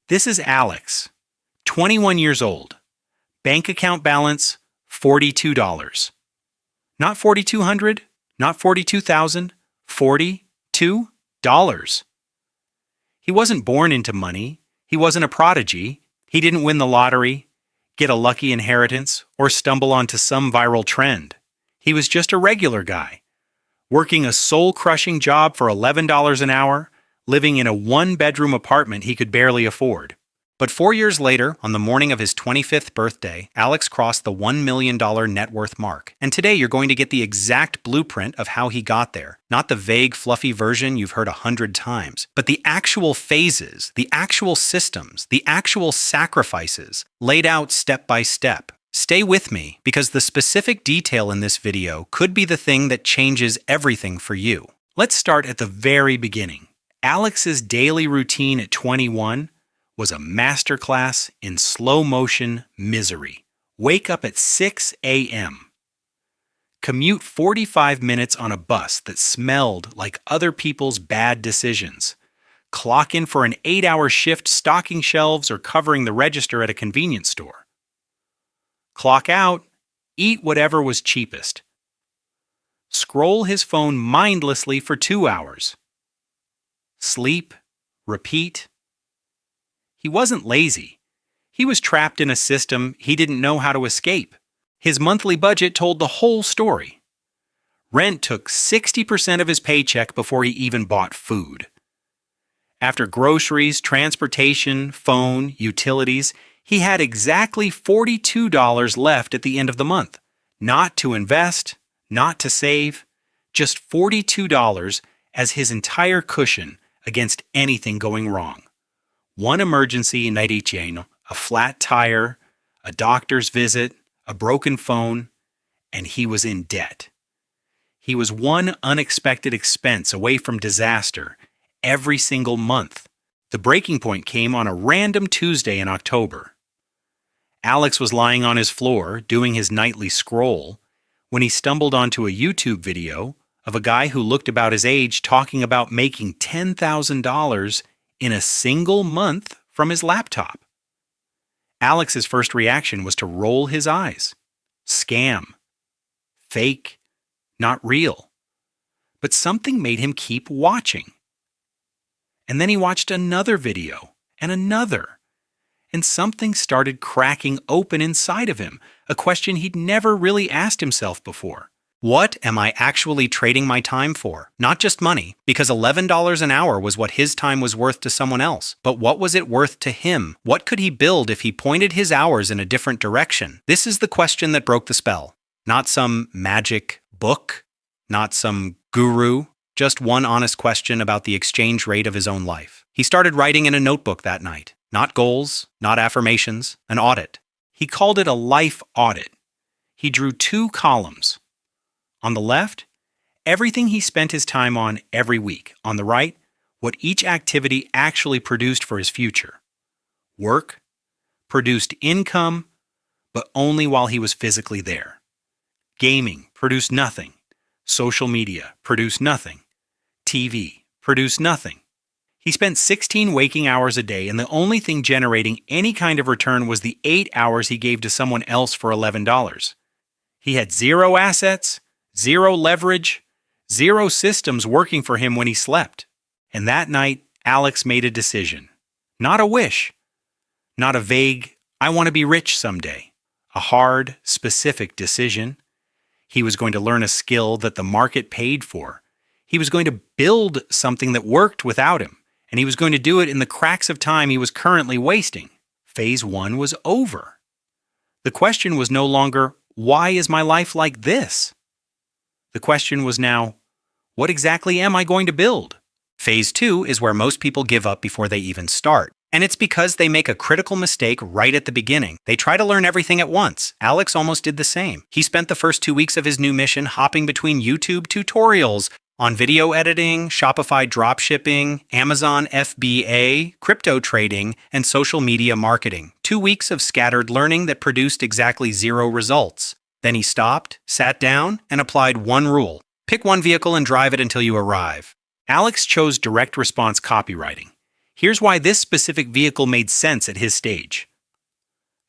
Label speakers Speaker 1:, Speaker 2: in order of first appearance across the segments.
Speaker 1: This is Alex, 21 years old. Bank account balance, $42. Not 4,200, not 42,000, $42. He wasn't born into money. He wasn't a prodigy. He didn't win the lottery, get a lucky inheritance, or stumble onto some viral trend. He was just a regular guy, working a soul-crushing job for $11 an hour, living in a one-bedroom apartment he could barely afford. But 4 years later, on the morning of his 25th birthday, Alex crossed the $1 million net worth mark. And today you're going to get the exact blueprint of how he got there. Not the vague, fluffy version you've heard 100 times, but the actual phases, the actual systems, the actual sacrifices, laid out step by step. Stay with me, because the specific detail in this video could be the thing that changes everything for you. Let's start at the very beginning. Alex's daily routine at 21 was a masterclass in slow-motion misery. Wake up at 6 a.m. Commute 45 minutes on a bus that smelled like other people's bad decisions. Clock in for an 8-hour shift stocking shelves or covering the register at a convenience store. Clock out, eat whatever was cheapest. Scroll his phone mindlessly for 2 hours. Sleep, repeat. He wasn't lazy. He was trapped in a system he didn't know how to escape. His monthly budget told the whole story. Rent took 60% of his paycheck before he even bought food. After groceries, transportation, phone, utilities, he had exactly $42 left at the end of the month. Not to invest, not to save, just $42 as his entire cushion against anything going wrong. One emergency nightmare, a flat tire, a doctor's visit, a broken phone, and he was in debt. He was one unexpected expense away from disaster every single month. The breaking point came on a random Tuesday in October. Alex was lying on his floor doing his nightly scroll when he stumbled onto a YouTube video of a guy who looked about his age talking about making $10,000 in a single month from his laptop. Alex's first reaction was to roll his eyes. Scam. Fake. Not real. But something made him keep watching. And then he watched another video, and another. And something started cracking open inside of him, a question he'd never really asked himself before. What am I actually trading my time for? Not just money, because $11 an hour was what his time was worth to someone else. But what was it worth to him? What could he build if he pointed his hours in a different direction? This is the question that broke the spell. Not some magic book, not some guru, just one honest question about the exchange rate of his own life. He started writing in a notebook that night. Not goals, not affirmations, an audit. He called it a life audit. He drew 2 columns. On the left, everything he spent his time on every week. On the right, what each activity actually produced for his future. Work, produced income, but only while he was physically there. Gaming, produced nothing. Social media, produced nothing. TV, produced nothing. He spent 16 waking hours a day, and the only thing generating any kind of return was the 8 hours he gave to someone else for $11. He had 0 assets, 0 leverage, 0 systems working for him when he slept. And that night, Alex made a decision. Not a wish. Not a vague, I want to be rich someday. A hard, specific decision. He was going to learn a skill that the market paid for. He was going to build something that worked without him. And he was going to do it in the cracks of time he was currently wasting. Phase 1 was over. The question was no longer, why is my life like this? The question was now, what exactly am I going to build? Phase 2 is where most people give up before they even start. And it's because they make a critical mistake right at the beginning. They try to learn everything at once. Alex almost did the same. He spent the first 2 weeks of his new mission hopping between YouTube tutorials on video editing, Shopify dropshipping, Amazon FBA, crypto trading, and social media marketing. 2 weeks of scattered learning that produced exactly 0 results. Then he stopped, sat down, and applied one rule. Pick one vehicle and drive it until you arrive. Alex chose direct response copywriting. Here's why this specific vehicle made sense at his stage.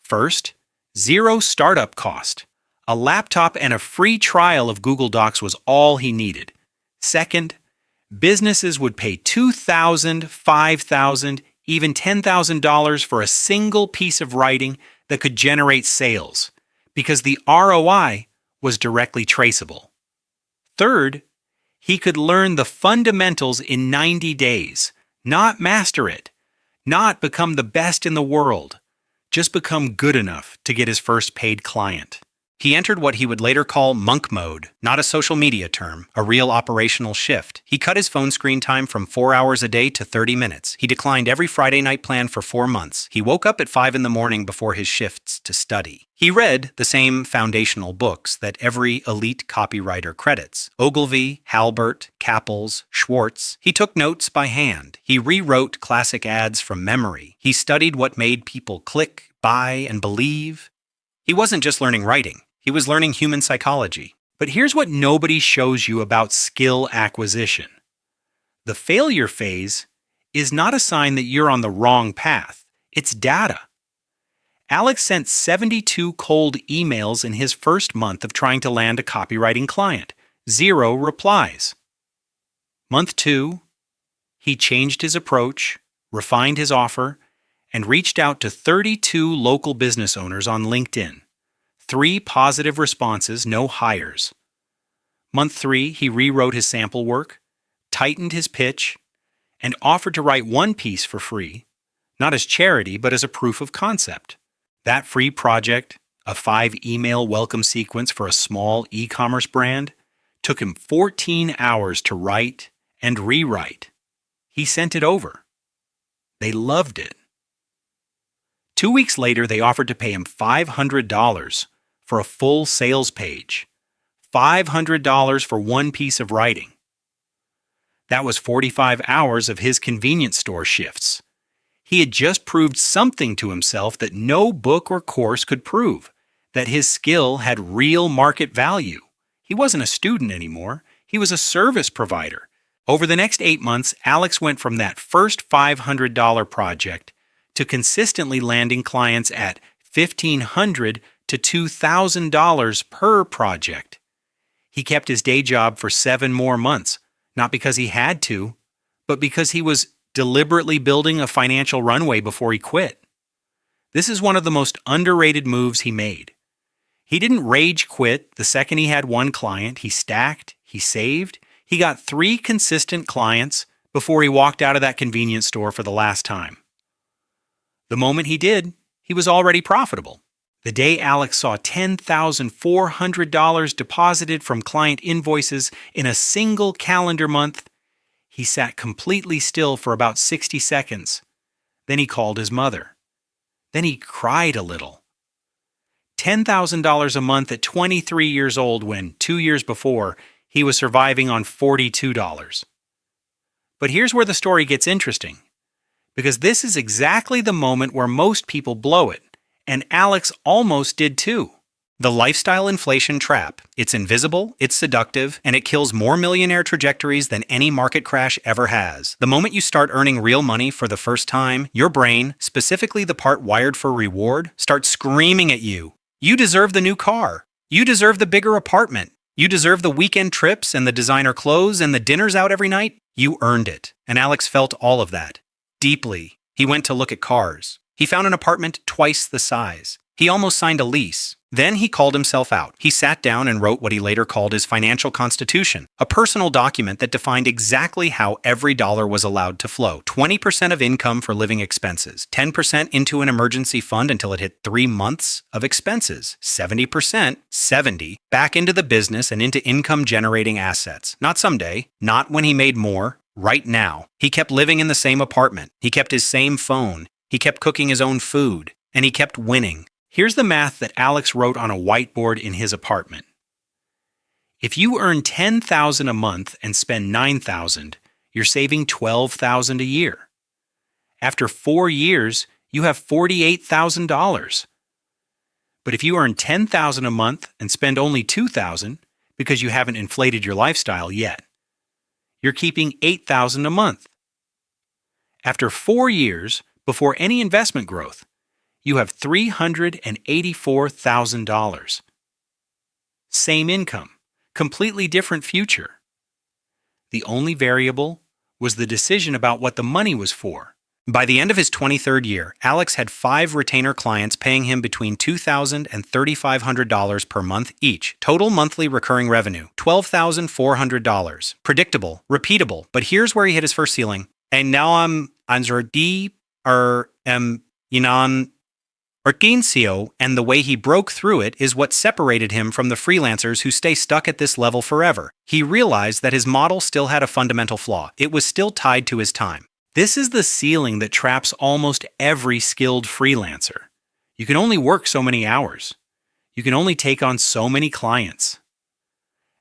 Speaker 1: First, zero startup cost. A laptop and a free trial of Google Docs was all he needed. Second, businesses would pay $2,000, $5,000, even $10,000 for a single piece of writing that could generate sales, because the ROI was directly traceable. Third, he could learn the fundamentals in 90 days, not master it, not become the best in the world, just become good enough to get his first paid client. He entered what he would later call monk mode, not a social media term, a real operational shift. He cut his phone screen time from 4 hours a day to 30 minutes. He declined every Friday night plan for 4 months. He woke up at 5 in the morning before his shifts to study. He read the same foundational books that every elite copywriter credits: Ogilvy, Halbert, Kappels, Schwartz. He took notes by hand. He rewrote classic ads from memory. He studied what made people click, buy, and believe. He wasn't just learning writing. He was learning human psychology. But here's what nobody shows you about skill acquisition. The failure phase is not a sign that you're on the wrong path. It's data. Alex sent 72 cold emails in his first month of trying to land a copywriting client. 0 replies. Month 2, he changed his approach, refined his offer, and reached out to 32 local business owners on LinkedIn. 3 positive responses, no hires. Month 3, he rewrote his sample work, tightened his pitch, and offered to write 1 piece for free, not as charity, but as a proof of concept. That free project, a 5-email welcome sequence for a small e-commerce brand, took him 14 hours to write and rewrite. He sent it over. They loved it. 2 weeks later, they offered to pay him $500 for a full sales page. $500 for 1 piece of writing. That was 45 hours of his convenience store shifts. He had just proved something to himself that no book or course could prove, that his skill had real market value. He wasn't a student anymore. He was a service provider. Over the next 8 months, Alex went from that first $500 project to consistently landing clients at $1,500 to $2,000 per project. He kept his day job for 7 more months, not because he had to, but because he was deliberately building a financial runway before he quit. This is one of the most underrated moves he made. He didn't rage quit the second he had 1 client. He stacked, he saved, he got 3 consistent clients before he walked out of that convenience store for the last time. The moment he did, he was already profitable. The day Alex saw $10,400 deposited from client invoices in a single calendar month, he sat completely still for about 60 seconds. Then he called his mother. Then he cried a little. $10,000 a month at 23 years old when, 2 years before, he was surviving on $42. But here's where the story gets interesting, because this is exactly the moment where most people blow it, and Alex almost did too. The lifestyle inflation trap. It's invisible, it's seductive, and it kills more millionaire trajectories than any market crash ever has. The moment you start earning real money for the first time, your brain, specifically the part wired for reward, starts screaming at you. You deserve the new car. You deserve the bigger apartment. You deserve the weekend trips and the designer clothes and the dinners out every night. You earned it. And Alex felt all of that. Deeply. He went to look at cars. He found an apartment twice the size. He almost signed a lease. Then he called himself out. He sat down and wrote what he later called his financial constitution, a personal document that defined exactly how every dollar was allowed to flow. 20% of income for living expenses, 10% into an emergency fund until it hit 3 months of expenses, 70%, back into the business and into income-generating assets. Not someday, not when he made more, right now. He kept living in the same apartment. He kept his same phone. He kept cooking his own food. And he kept winning. Here's the math that Alex wrote on a whiteboard in his apartment. If you earn $10,000 a month and spend $9,000, you're saving $12,000 a year. After 4 years, you have $48,000. But if you earn $10,000 a month and spend only $2,000 because you haven't inflated your lifestyle yet, you're keeping $8,000 a month. After 4 years, before any investment growth, you have $384,000. Same income, completely different future. The only variable was the decision about what the money was for. By the end of his 23rd year, Alex had 5 retainer clients paying him between $2,000 and $3,500 per month each. Total monthly recurring revenue, $12,400. Predictable, repeatable, but here's where he hit his first ceiling. And now I'm deep Urgencio, and the way he broke through it is what separated him from the freelancers who stay stuck at this level forever. He realized that his model still had a fundamental flaw. It was still tied to his time. This is the ceiling that traps almost every skilled freelancer. You can only work so many hours. You can only take on so many clients.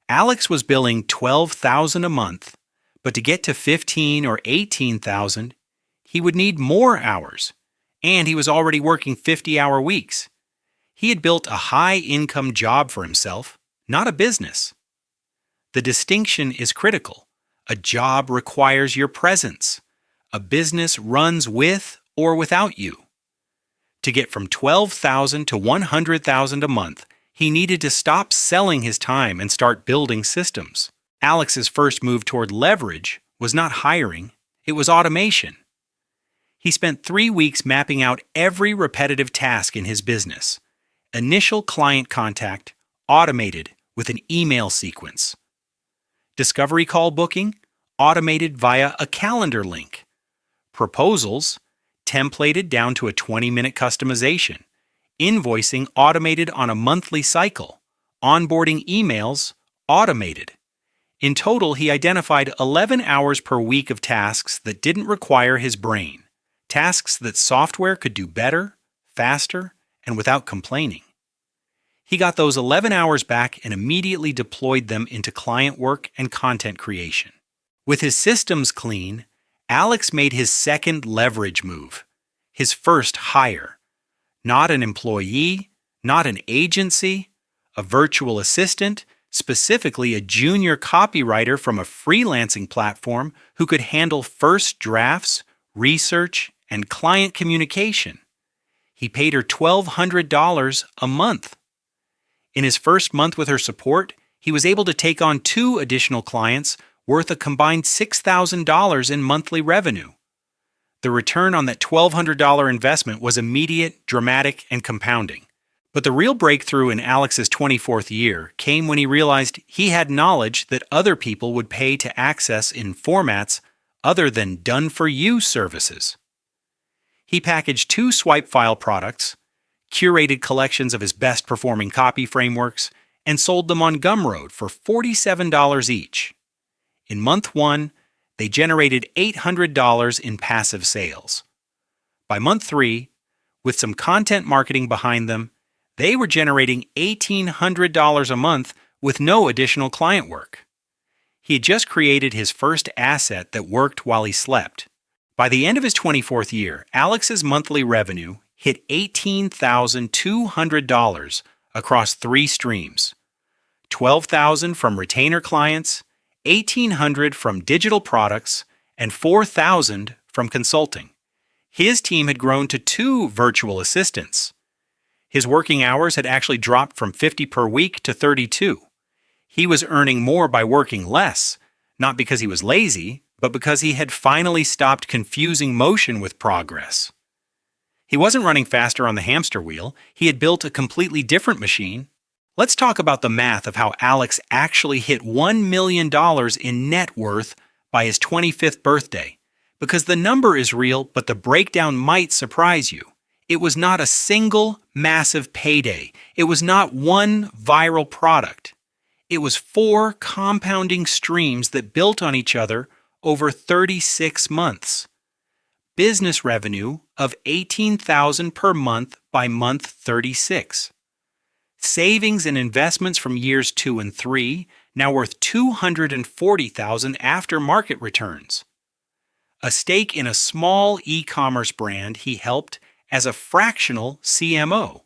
Speaker 1: Alex was billing $12,000 a month, but to get to $15,000 or $18,000, he would need more hours. And he was already working 50-hour weeks. He had built a high-income job for himself, not a business. The distinction is critical. A job requires your presence. A business runs with or without you. To get from $12,000 to $100,000 a month, he needed to stop selling his time and start building systems. Alex's first move toward leverage was not hiring, it was automation. He spent 3 weeks mapping out every repetitive task in his business. Initial client contact, automated with an email sequence. Discovery call booking, automated via a calendar link. Proposals, templated down to a 20-minute customization. Invoicing automated on a monthly cycle. Onboarding emails, automated. In total, he identified 11 hours per week of tasks that didn't require his brain. Tasks that software could do better, faster, and without complaining. He got those 11 hours back and immediately deployed them into client work and content creation. With his systems clean, Alex made his second leverage move, his first hire. Not an employee, not an agency, a virtual assistant, specifically a junior copywriter from a freelancing platform who could handle first drafts, research, and client communication. He paid her $1,200 a month. In his first month with her support, he was able to take on 2 additional clients worth a combined $6,000 in monthly revenue. The return on that $1,200 investment was immediate, dramatic, and compounding. But the real breakthrough in Alex's 24th year came when he realized he had knowledge that other people would pay to access in formats other than done-for-you services. He packaged 2 swipe file products, curated collections of his best-performing copy frameworks, and sold them on Gumroad for $47 each. In month 1, they generated $800 in passive sales. By month 3, with some content marketing behind them, they were generating $1,800 a month with no additional client work. He had just created his first asset that worked while he slept. By the end of his 24th year, Alex's monthly revenue hit $18,200 across 3 streams. $12,000 from retainer clients, $1,800 from digital products, and $4,000 from consulting. His team had grown to 2 virtual assistants. His working hours had actually dropped from 50 per week to 32. He was earning more by working less, not because he was lazy, but because he had finally stopped confusing motion with progress. He wasn't running faster on the hamster wheel, he had built a completely different machine. Let's talk about the math of how Alex actually hit $1 million in net worth by his 25th birthday, because the number is real, but the breakdown might surprise you. It was not a single massive payday. It was not one viral product. It was 4 compounding streams that built on each other over 36 months. Business revenue of $18,000 per month by month 36. Savings and investments from years 2 and 3, now worth $240,000 after market returns. A stake in a small e-commerce brand he helped as a fractional CMO,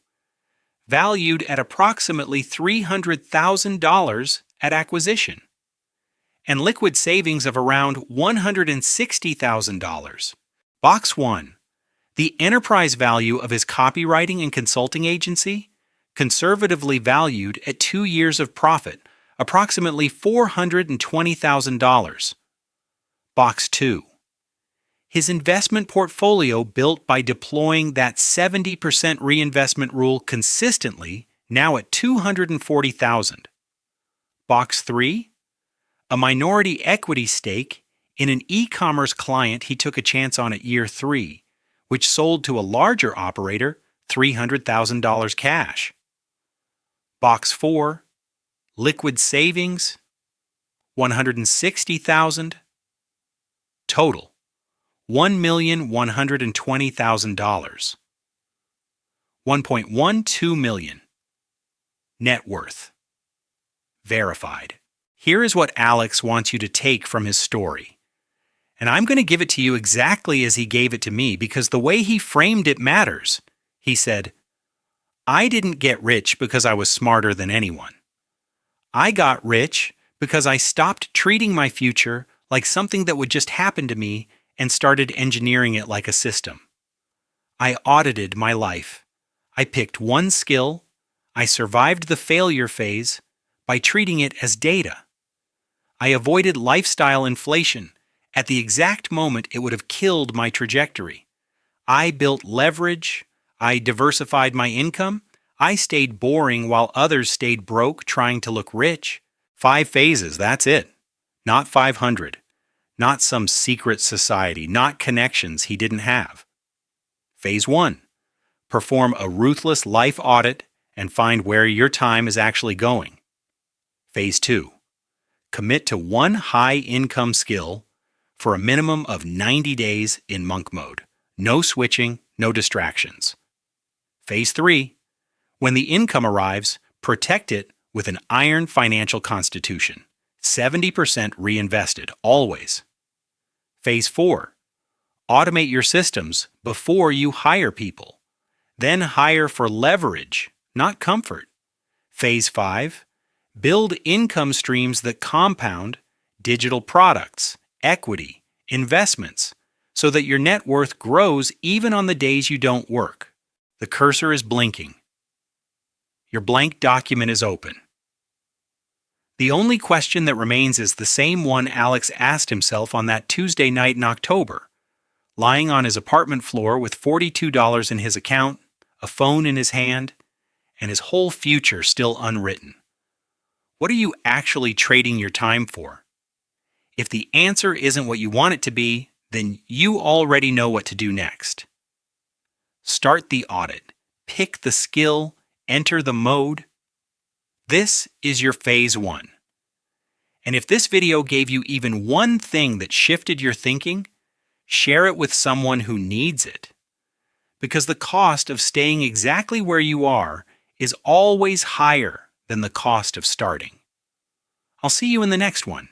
Speaker 1: valued at approximately $300,000 at acquisition, and liquid savings of around $160,000. Box 1. The enterprise value of his copywriting and consulting agency, conservatively valued at 2 years of profit, approximately $420,000. Box 2. His investment portfolio built by deploying that 70% reinvestment rule consistently, now at $240,000. Box 3. A minority equity stake in an e-commerce client he took a chance on at year 3, which sold to a larger operator, $300,000 cash. Box 4. Liquid savings, $160,000. Total, $1,120,000. $1.12 million. Net worth. Verified. Here is what Alex wants you to take from his story. And I'm going to give it to you exactly as he gave it to me because the way he framed it matters. He said, I didn't get rich because I was smarter than anyone. I got rich because I stopped treating my future like something that would just happen to me and started engineering it like a system. I audited my life. I picked one skill. I survived the failure phase by treating it as data. I avoided lifestyle inflation at the exact moment it would have killed my trajectory. I built leverage. I diversified my income. I stayed boring while others stayed broke trying to look rich. 5 phases, that's it. Not 500. Not some secret society. Not connections he didn't have. Phase 1. Perform a ruthless life audit and find where your time is actually going. Phase 2. Commit to one high-income skill for a minimum of 90 days in monk mode. No switching, no distractions. Phase 3. When the income arrives, protect it with an iron financial constitution. 70% reinvested, always. Phase 4. Automate your systems before you hire people. Then hire for leverage, not comfort. Phase 5. Build income streams that compound, digital products, equity, investments, so that your net worth grows even on the days you don't work. The cursor is blinking. Your blank document is open. The only question that remains is the same one Alex asked himself on that Tuesday night in October, lying on his apartment floor with $42 in his account, a phone in his hand, and his whole future still unwritten. What are you actually trading your time for? If the answer isn't what you want it to be, then you already know what to do next. Start the audit. Pick the skill. Enter the mode. This is your phase 1. And if this video gave you even one thing that shifted your thinking, share it with someone who needs it. Because the cost of staying exactly where you are is always higher than the cost of starting. I'll see you in the next one.